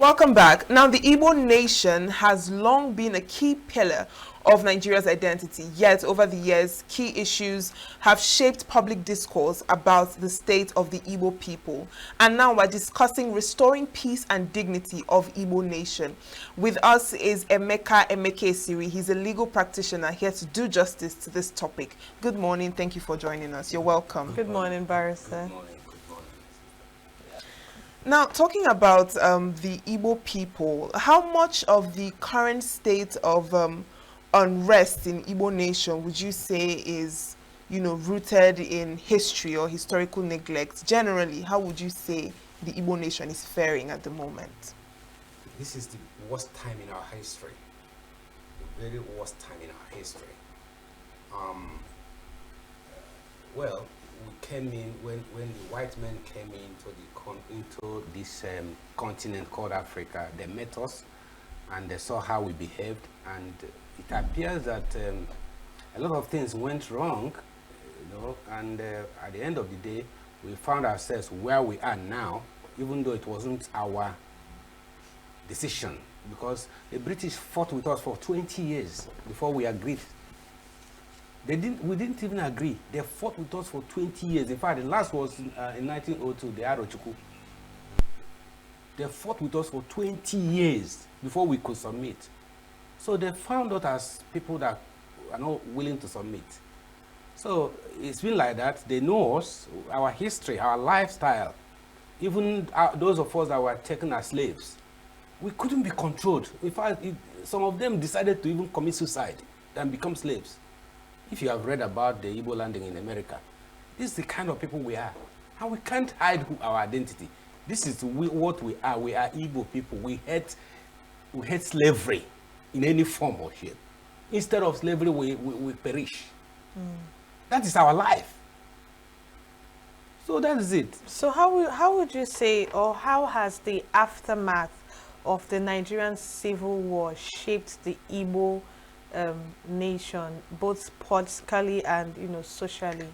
Welcome back. Now, the Igbo nation has long been a key pillar of Nigeria's identity, yet over the years, key issues have shaped public discourse about the state of the Igbo people. And now we're discussing restoring peace and dignity of Igbo nation. With us is Emekesiri. He's a legal practitioner here to do justice to this topic. Good morning. Thank you for joining us. You're welcome. Good morning, Barrister. Good morning. Now, talking about the Igbo people, how much of the current state of unrest in Igbo nation would you say is, rooted in history or historical neglect? Generally, how would you say the Igbo nation is faring at the moment? This is the worst time in our history. The very worst time in our history. Well, we came in when the white men came into this continent called Africa. They met us and they saw how we behaved, and it appears that a lot of things went wrong, and at the end of the day we found ourselves where we are now, even though it wasn't our decision, because the British fought with us for 20 years before we agreed. We didn't even agree. They fought with us for 20 years. In fact, the last was in 1902, the Arochukwu. They fought with us for 20 years before we could submit. So they found us as people that are not willing to submit. So it's been like that. They know us, our history, our lifestyle. Even those of us that were taken as slaves, we couldn't be controlled. In fact, some of them decided to even commit suicide and become slaves. If you have read about the Igbo landing in America, this is the kind of people we are. And we can't hide our identity. This is what we are. We are Igbo people. We hate slavery in any form or shape. Instead of slavery, we perish. That is our life. So that is it. So how would you say, or how has the aftermath of the Nigerian Civil War shaped the Igbo nation, both politically and socially?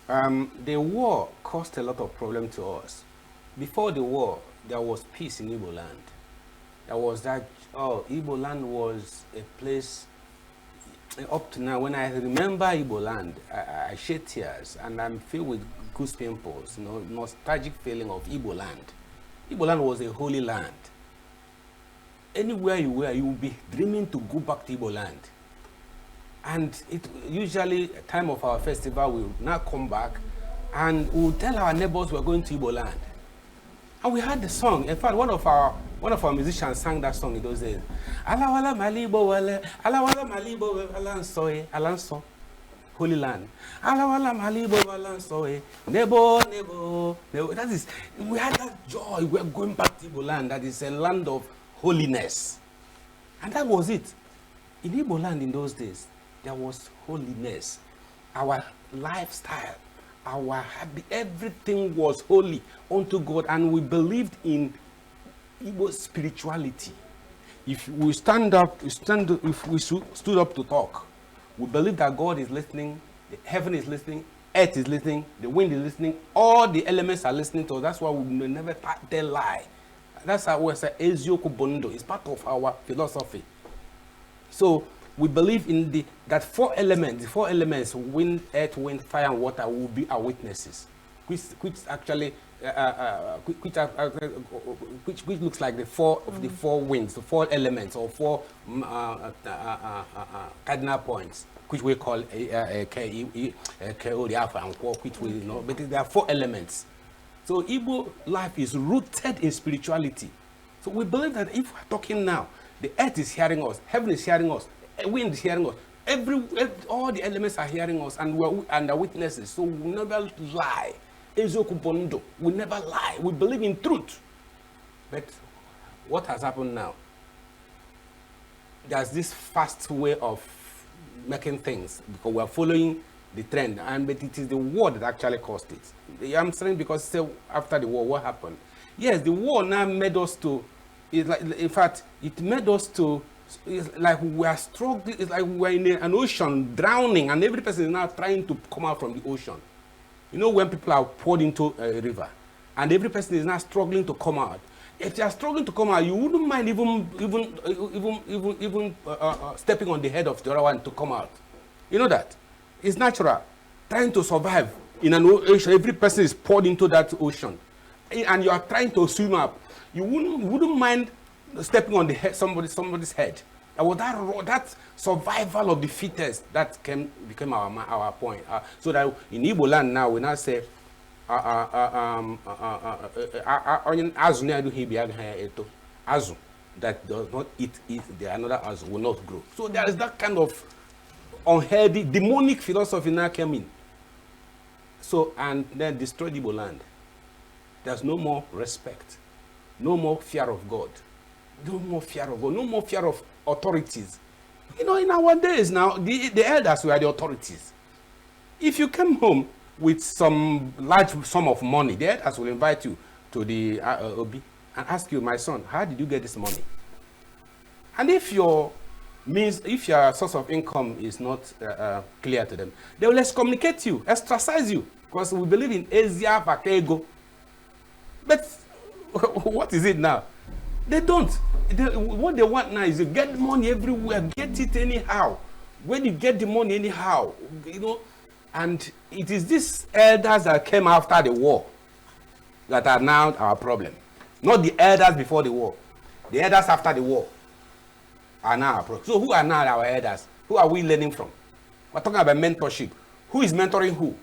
The war caused a lot of problem to us. Before the war, there was peace in Igbo land. There was that, Igbo land was a place. Up to now, when I remember Igbo land, I shed tears and I'm filled with goose pimples, nostalgic feeling of Igbo land. Igbo land was a holy land. Anywhere you were, you would be dreaming to go back to Igbo land. And it usually, time of our festival, we would now come back and we would tell our neighbors we're going to Igbo land. And we had the song. In fact, one of our musicians sang that song in those days. Ala wala malibo wale, ala wala malibo alansoe, alanso, holy land. Ala wala malibo alansoe, nebo. That is, we had that joy. We're going back to Igbo land. That is a land of holiness. And that was it. In Igbo land in those days, there was holiness. Our lifestyle, our habit, everything was holy unto God, and we believed in Igbo spirituality. If we stood up to talk, we believe that God is listening, the heaven is listening, earth is listening, the wind is listening, all the elements are listening to us. That's why we will never tell lie. That's how we say Ezioku Bondo. It's part of our philosophy. So we believe in the four elements, wind, earth, wind, fire, and water, will be our witnesses, which looks like the four of the four winds, the four elements, or four cardinal points, which we call which we know, but there are four elements. So Igbo life is rooted in spirituality. So we believe that if we're talking now, the earth is hearing us, heaven is hearing us, wind is hearing us, all the elements are hearing us, and we're under witnesses. So we never lie. We never lie. We believe in truth. But what has happened now? There's this fast way of making things because we're following the trend, but it is the war that actually caused it. I'm saying because after the war, what happened? Yes, the war now made us to. In fact, it made us to. It's like we are struggling. It's like we're in an ocean drowning, and every person is now trying to come out from the ocean. When people are poured into a river, and every person is now struggling to come out. If they are struggling to come out, you wouldn't mind even stepping on the head of the other one to come out. You know that? It's natural. Trying to survive in an ocean, every person is poured into that ocean. And you are trying to swim up. You wouldn't mind stepping on the head, somebody's head. And with that survival of the fittest, that became our point. So that in Igbo land now, we now say, azu that does not eat the another azu will not grow. So there is that kind of unhealthy, demonic philosophy now came in. So, and then destroyed Igbo land. There's no more respect, no more fear of God, no more fear of God, no more fear of authorities. You know, in our days now, the elders were the authorities. If you come home with some large sum of money, the elders will invite you to the Obi and ask you, my son, how did you get this money? And if your source of income is not clear to them, they will excommunicate you, ostracize you, because we believe in Asia Vakego. But what is it now? They don't. What they want now is to get money everywhere, get it anyhow. When you get the money anyhow, you know, and it is these elders that came after the war that are now our problem. Not the elders before the war. The elders after the war are now our problem. So who are now our elders? Who are we learning from? We're talking about mentorship. Who is mentoring who?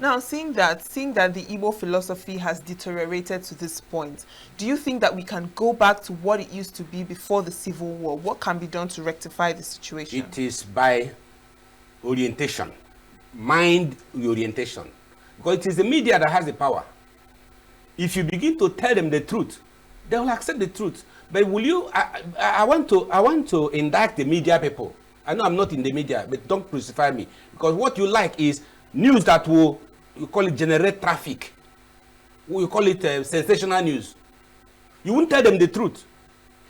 Now, seeing that the Igbo philosophy has deteriorated to this point, do you think that we can go back to what it used to be before the Civil War? What can be done to rectify the situation? It is by orientation, mind orientation. Because it is the media that has the power. If you begin to tell them the truth, they will accept the truth. But will you, I want to indict the media people. I know I'm not in the media, but don't crucify me. Because what you like is news that will, you call it generate traffic. You call it sensational news. You won't tell them the truth.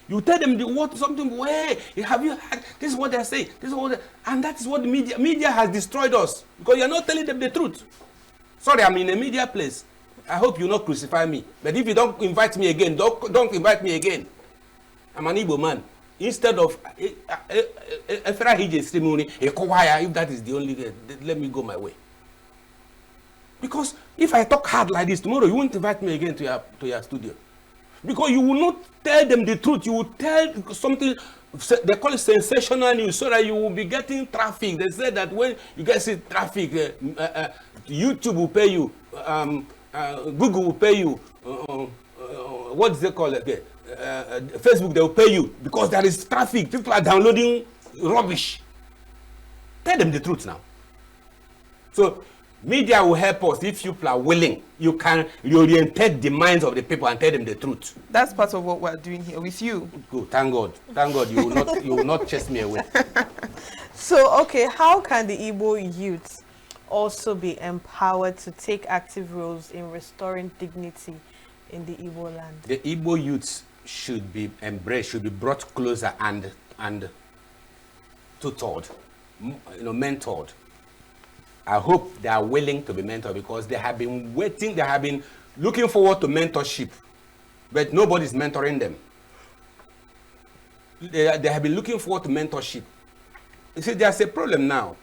You tell them something, hey, have you heard? This is what they're saying. This is what and that is what the media has destroyed us. Because you're not telling them the truth. Sorry, I'm in a media place. I hope you not crucify me. But if you don't invite me again, don't invite me again. I'm an Igbo man. Instead of if that is the only, let me go my way. Because if I talk hard like this tomorrow, you won't invite me again to your studio. Because you will not tell them the truth. You will tell something, they call it sensational news, so that you will be getting traffic. They say that when you get traffic, YouTube will pay you, Google will pay you, what is it called again? Facebook, they will pay you because there is traffic. People are downloading rubbish. Tell them the truth now. So media will help us if you are willing. You can reorientate the minds of the people and tell them the truth. That's part of what we're doing here with you. Good, thank God. Thank God you will not chase me away. So, okay, how can the Igbo youth also be empowered to take active roles in restoring dignity in the Igbo land? The Igbo youths should be embraced, should be brought closer and tutored, mentored. I hope they are willing to be mentored because they have been waiting, they have been looking forward to mentorship, but nobody is mentoring them. They have been looking forward to mentorship. You see, there's a problem now.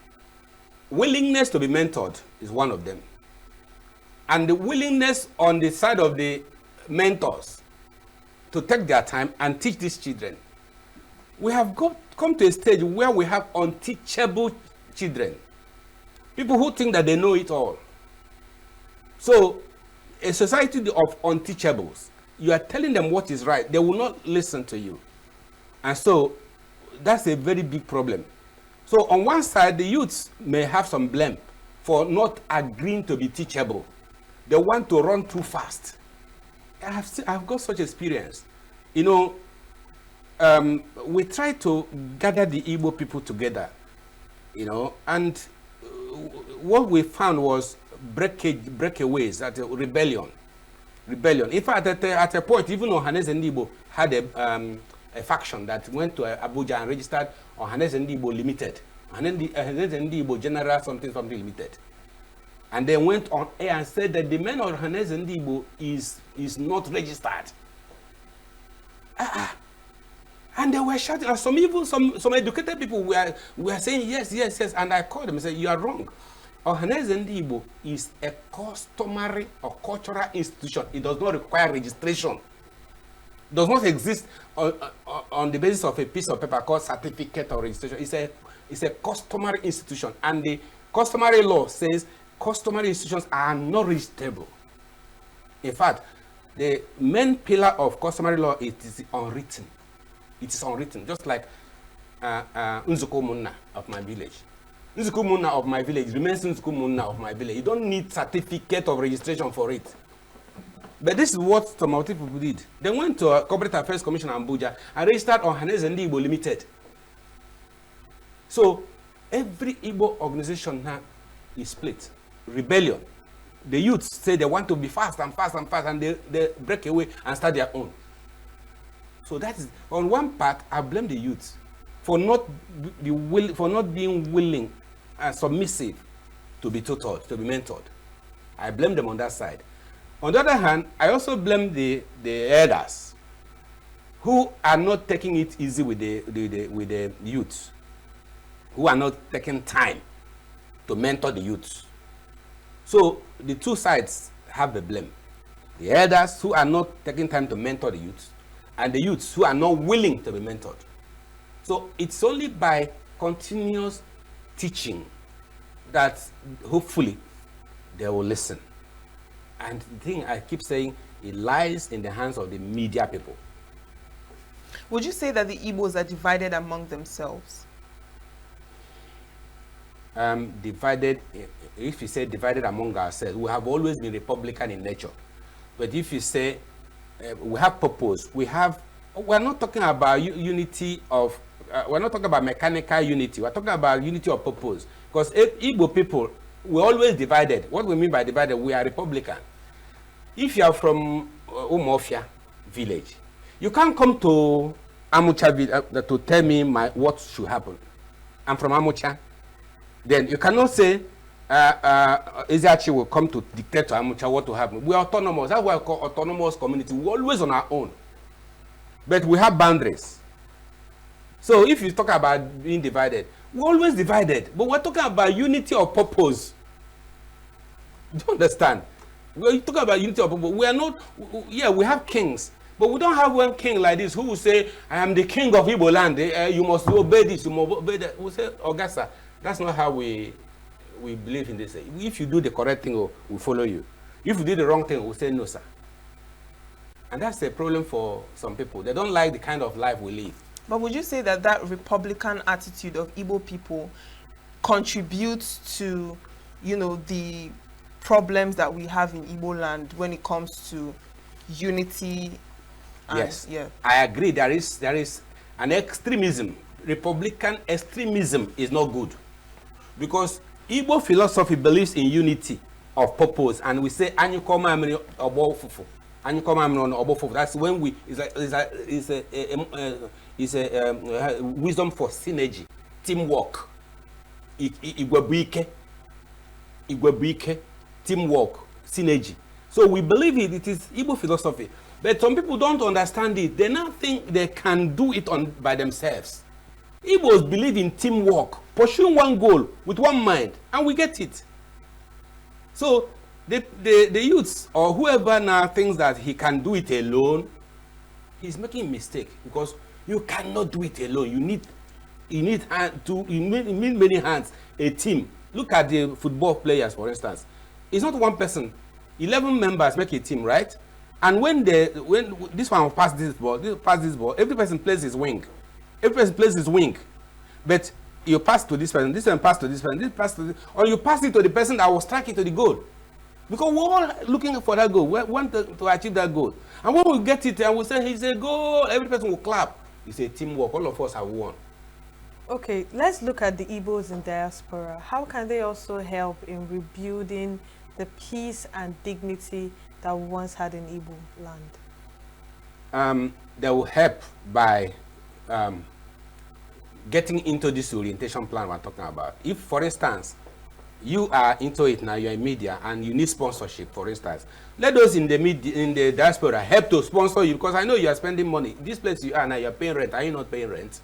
Willingness to be mentored is one of them. And the willingness on the side of the mentors to take their time and teach these children. We have come to a stage where we have unteachable children. People who think that they know it all. So, a society of unteachables, you are telling them what is right, they will not listen to you. And so, that's a very big problem. So, on one side, the youths may have some blame for not agreeing to be teachable. They want to run too fast. I've got such experience. We try to gather the Igbo people together, and what we found was breakaways, rebellion. In fact, at a point, even Ohanes and Igbo had a faction that went to Abuja and registered Ohanes and Igbo Limited, Ohanes and Igbo General something Limited. and then went on air and said that the men of Ohaneze Igbo is not registered. And they were shouting, and some educated people were saying yes, yes, yes, and I called them and said, you are wrong. Ohaneze Igbo is a customary or cultural institution. It does not require registration. It does not exist on the basis of a piece of paper called certificate or registration. It's a customary institution, and the customary law says customary institutions are not registrable. In fact, the main pillar of customary law is unwritten. It is unwritten, just like Nzuko Munna of my village. Nzuko Munna of my village remains Nzuko Munna of my village. You don't need certificate of registration for it. But this is what some of the people did. They went to a Corporate Affairs Commission in Abuja and registered on Ohaneze Igbo Limited. So every Igbo organization now is split. Rebellion. The youths say they want to be fast and fast and fast, and they break away and start their own. So that is, on one part, I blame the youths for not being willing and submissive to be tutored, to be mentored. I blame them on that side. On the other hand, I also blame the elders who are not taking it easy with the youths, who are not taking time to mentor the youths. So the two sides have the blame. The elders who are not taking time to mentor the youths, and the youths who are not willing to be mentored. So it's only by continuous teaching that hopefully they will listen. And the thing I keep saying, it lies in the hands of the media people. Would you say that the Igbos are divided among themselves? Divided, if you say divided among ourselves, we have always been Republican in nature. But if you say we have purpose, we're not talking about unity of, we're not talking about mechanical unity, we're talking about unity of purpose. Because Igbo people, we're always divided. What we mean by divided, we are Republican. If you are from Umofia village, you can't come to Amucha to tell me what should happen. I'm from Amucha. Then you cannot say Ezeachi will come to dictate to Amucha what to happen. We are autonomous. That's why I call autonomous community. We're always on our own. But we have boundaries. So if you talk about being divided, we're always divided. But we're talking about unity of purpose. Do you understand? We're talking about unity of purpose. We are not, yeah, we have kings. But we don't have one king like this who will say, I am the king of Igbo land. You must obey this, you must obey that. We say, Augusta, that's not how we believe in this. If you do the correct thing, we'll follow you. If you do the wrong thing, we'll say no, sir. And that's a problem for some people. They don't like the kind of life we live. But would you say that that Republican attitude of Igbo people contributes to, you know, the problems that we have in Igbo land when it comes to unity? And, yes, yeah. I agree. There is an extremism. Republican extremism is not good, because Igbo philosophy believes in unity of purpose, and we say anyukoma amiri obo fufu, anyukoma amiri obo fufu. That's when we is a wisdom for synergy, teamwork, igwebuike, teamwork, synergy. So we believe it is Igbo philosophy, but some people don't understand it. They now think they can do it by themselves. Igbos believe in teamwork, pursuing one goal with one mind, and we get it. So the youths or whoever now thinks that he can do it alone, he's making a mistake, because you cannot do it alone. You need many hands, a team. Look at the football players, for instance. It's not one person. 11 members make a team, right? And when this one pass this ball, every person plays his wing. Every person plays his wing. But you pass to this person pass to this person, this pass to this, or you pass it to the person that will strike it to the goal. Because we're all looking for that goal. We want to achieve that goal. And when we get it and we say it's a goal, every person will clap. It's a teamwork. All of us have won. Okay, let's look at the Igbos in diaspora. How can they also help in rebuilding the peace and dignity that we once had in Igbo land? They will help by getting into this orientation plan we're talking about. If, for instance, you are into it now, you're in media, and you need sponsorship, for instance. Let those in the media, in the diaspora, help to sponsor you, because I know you are spending money. This place you are now, you're paying rent. Are you not paying rent?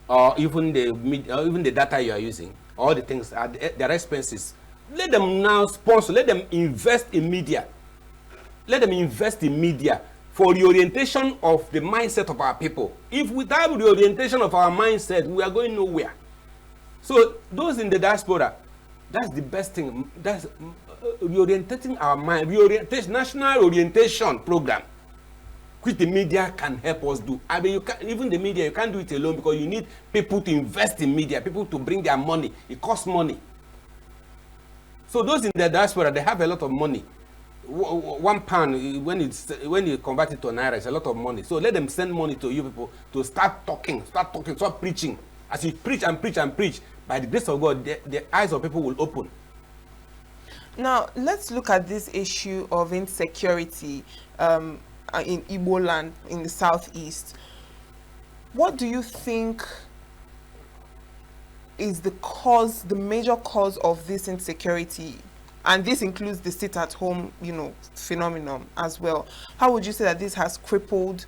Or even the media, or even the data you are using, all the things, their expenses. Let them now sponsor. Let them invest in media. Let them invest in media for the orientation of the mindset of our people. If without the orientation of our mindset, we are going nowhere. So those in the diaspora, that's the best thing. That's reorientating our mind, reorientation, national orientation program, which the media can help us do. I mean, even the media, you can't do it alone, because you need people to invest in media, people to bring their money. It costs money. So those in the diaspora, they have a lot of money. £1 when you convert it to naira, it's a lot of money. So let them send money to you people to start talking, start preaching. As you preach and preach and preach, by the grace of God, the eyes of people will open. Now, let's look at this issue of insecurity in Igbo land in the southeast. What do you think is the major cause of this insecurity? And this includes the sit-at-home, phenomenon as well. How would you say that this has crippled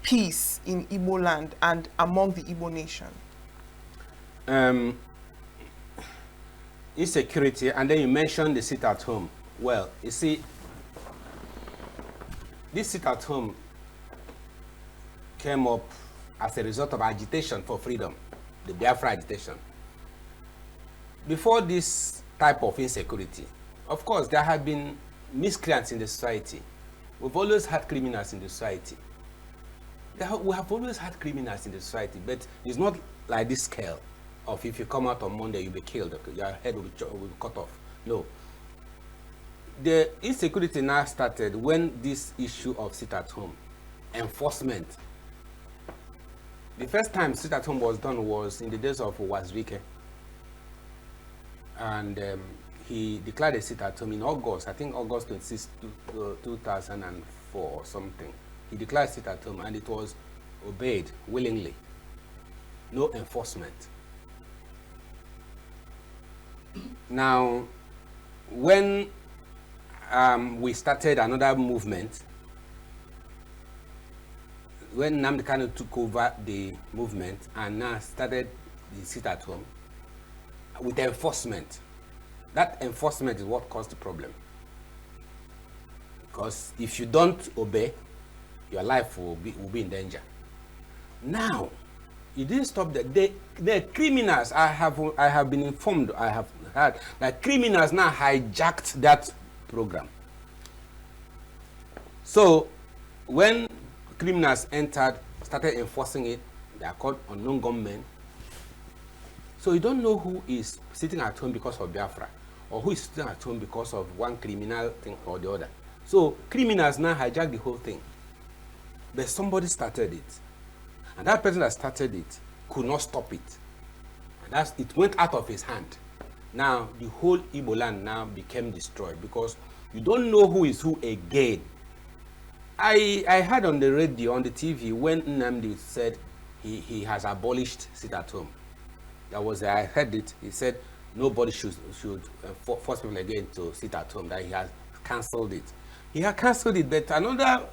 peace in Igbo land and among the Igbo nation? Insecurity, and then you mentioned the sit-at-home. Well, you see, this sit-at-home came up as a result of agitation for freedom, the Biafra agitation. Before this type of insecurity, of course, there have been miscreants in the society. We've always had criminals in the society. We have always had criminals in the society, but it's not like this scale of if you come out on Monday, you'll be killed, your head will be cut off. No. The insecurity now started when this issue of sit-at-home, enforcement. The first time sit-at-home was done was in the days of Wazwike. And he declared a sit-at-home in August, I think August 26, 2004 or something. He declared sit-at-home, and it was obeyed willingly. No enforcement. Now, when we started another movement, when Nnamdi Kanu took over the movement and now started the sit-at-home, with enforcement, that enforcement is what caused the problem. Because if you don't obey, your life will be in danger. Now, it didn't stop that. The criminals, I have been informed, I have heard that criminals now hijacked that program. So when criminals started enforcing it, they are called unknown gunmen. So you don't know who is sitting at home because of Biafra, or who is sitting at home because of one criminal thing or the other. So criminals now hijack the whole thing. But somebody started it. And that person that started it could not stop it. And it went out of his hand. Now, the whole Igbo land now became destroyed because you don't know who is who again. I heard on the radio, on the TV, when Nnamdi said he has abolished sit-at-home. I heard it, he said nobody should force people again to sit at home, that he has cancelled it. He had cancelled it, but another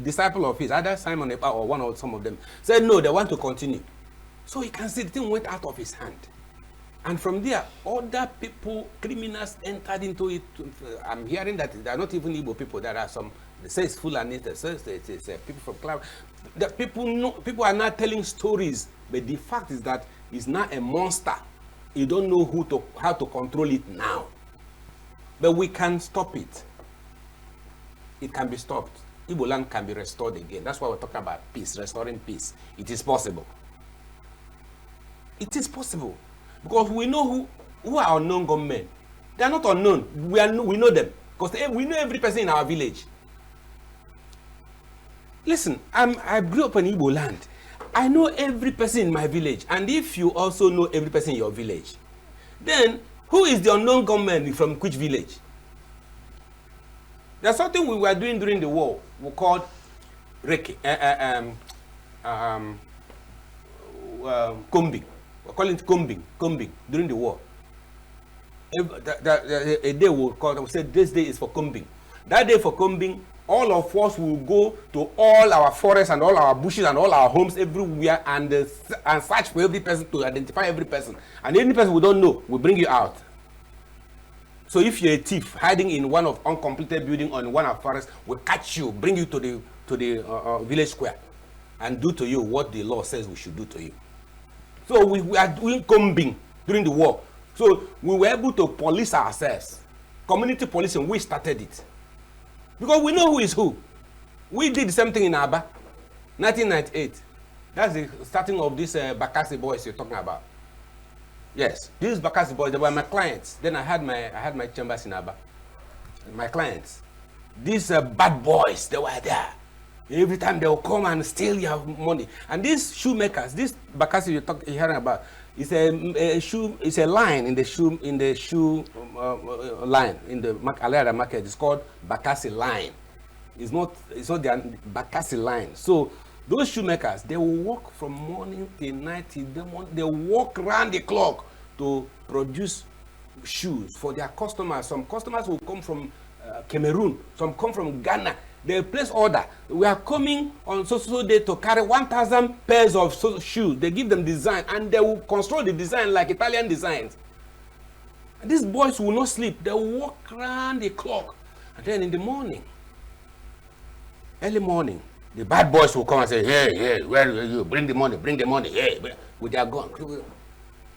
disciple of his, either Simon or one or some of them, said no, they want to continue. So you can see the thing went out of his hand. And from there, other people, criminals entered into it. I'm hearing that they are not even Igbo people. There are some, they say it's Fulani, they say it's people from Cloud. People are not telling stories, but the fact is that it's not a monster. You don't know how to control it now. But we can stop it. It can be stopped. Igbo land can be restored again. That's why we're talking about peace, restoring peace. It is possible. It is possible. Because we know who are unknown gunmen. They are not unknown. We know them. Because we know every person in our village. Listen, I grew up in Igbo land. I know every person in my village. And if you also know every person in your village, then who is the unknown gunman from which village? There's something we were doing during the war. We called combing. We're calling it combing during the war. a day will call and say this day is for combing. That day for combing, all of us will go to all our forests and all our bushes and all our homes everywhere and search for every person to identify every person. And any person we don't know will bring you out. So if you're a thief hiding in one of uncompleted building on one of forests, we'll catch you, bring you to the village square, and do to you what the law says we should do to you. So we are doing combing during the war. So we were able to police ourselves. Community policing, we started it. Because we know who is who. We did the same thing in Aba, 1998. That's the starting of this Bakassi boys you're talking about. Yes, these Bakassi boys, they were my clients. Then I had my chambers in Aba. My clients. These bad boys, they were there. Every time they will come and steal your money. And these shoemakers, this Bakassi you're hearing about, it's a line in the shoe line in the Alera market. It's called Bakassi line. It's not the Bakassi line. So those shoemakers, they will work from morning till night till the morning. They work around the clock to produce shoes for their customers. Some customers will come from Cameroon. Some come from Ghana. They place order. We are coming on so day to carry 1,000 pairs of shoes. They give them design and they will construct the design like Italian designs. And these boys will not sleep. They will walk around the clock. And then in the morning, early morning, the bad boys will come and say, hey, where are you? Bring the money, hey, with their gun.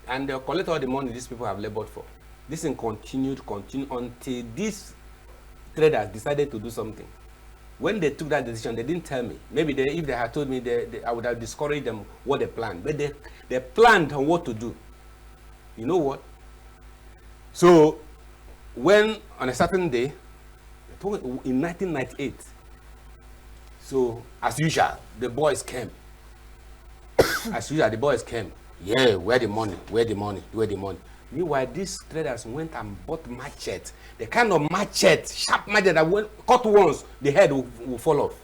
And they'll collect all the money these people have labored for. This thing continued until these traders decided to do something. When they took that decision, they didn't tell me. Maybe if they had told me, I would have discouraged them what they planned. But they planned on what to do. You know what? So, when on a certain day, in 1998, so as usual, the boys came. As usual, the boys came. Yeah, where the money? Meanwhile, these traders went and bought machete. The kind of machete, sharp machete that when cut once, the head will fall off.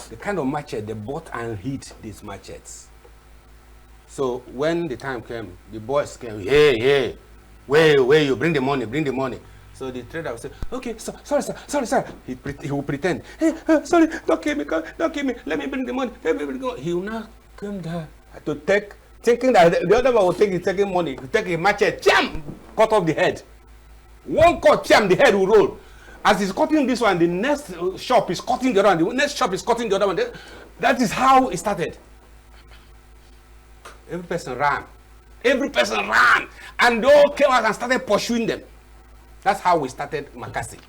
The kind of machete they bought and hid these machetes. So when the time came, the boys came, hey, where you bring the money. So the trader will say, okay, sorry, sir. He will pretend, hey, sorry, don't kill me, let me bring the money. He will now come there to thinking that the other one will taking money, take a machete, jam, cut off the head. One cut, jam, the head will roll. As he's cutting this one, the next shop is cutting the other one. The next shop is cutting the other one. That is how it started. Every person ran. And they all came out and started pursuing them. That's how we started Emekesiri.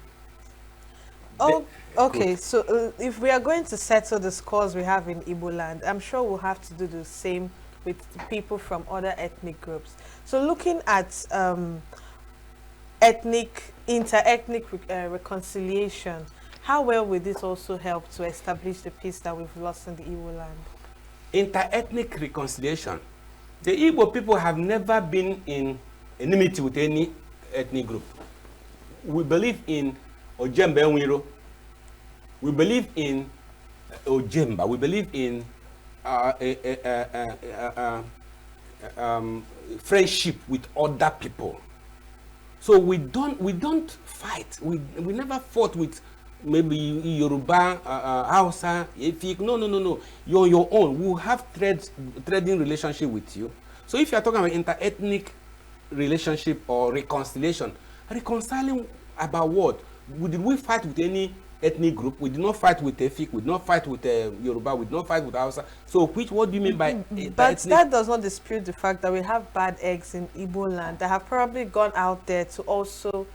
Oh, okay. So if we are going to settle the scores we have in Igbo land, I'm sure we'll have to do the same with people from other ethnic groups. So looking at inter-ethnic reconciliation, how well will this also help to establish the peace that we've lost in the Igbo land? Inter-ethnic reconciliation. The Igbo people have never been in enmity with any ethnic group. We believe in Ojembe Nwiro. We believe in Ojemba. We believe in friendship with other people. So we don't fight. We never fought with maybe Yoruba, Hausa, Efik. No. You're on your own. We'll have trading relationship with you. So if you're talking about inter-ethnic relationship or reconciliation, reconciling about what? Did we fight with any ethnic group? We did not fight with Efik. We did not fight with Yoruba. We did not fight with Hausa. So what do you mean by But that does not dispute the fact that we have bad eggs in Igbo land that have probably gone out there to also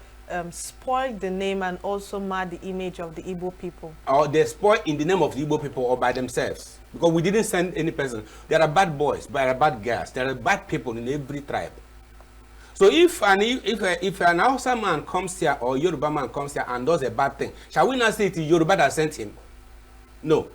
spoil the name and also mar the image of the Igbo people. Or they spoil in the name of the Igbo people or by themselves. Because we didn't send any person. There are bad boys, there are bad girls, there are bad people in every tribe. So if an Hausa man comes here or Yoruba man comes here and does a bad thing, shall we not say it is Yoruba that sent him? No.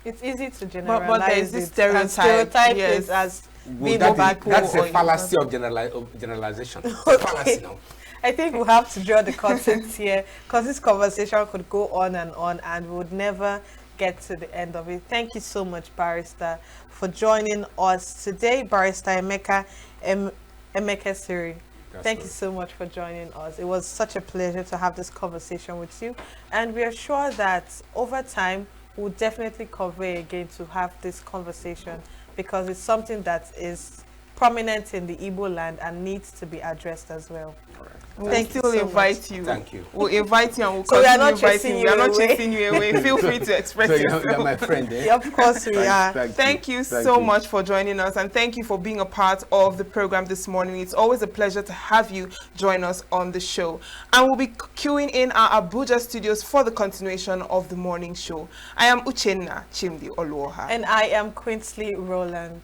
It's easy to generalize. But there is this stereotype it as being bad people. That's a fallacy of generalization. Okay. Fallacy now. I think we'll have to draw the curtains here because this conversation could go on and we would never get to the end of it. Thank you so much, Barrister, for joining us today. Barrister Emeka Emekesiri. Thank you so much for joining us. It was such a pleasure to have this conversation with you. And we are sure that over time, we'll definitely convey again to have this conversation because it's something that is prominent in the Igbo land and needs to be addressed as well. We'll still invite you. Thank you. We'll invite you and we'll So we are continue not inviting you. We are not chasing you away. Feel free to express So yourself. you're my friend, eh? Yeah, of course we are. Thank you so much for joining us, and thank you for being a part of the program this morning. It's always a pleasure to have you join us on the show. And we'll be queuing in our Abuja studios for the continuation of the morning show. I am Uchenna Chimdi Oluoha. And I am Quinsley Rowland.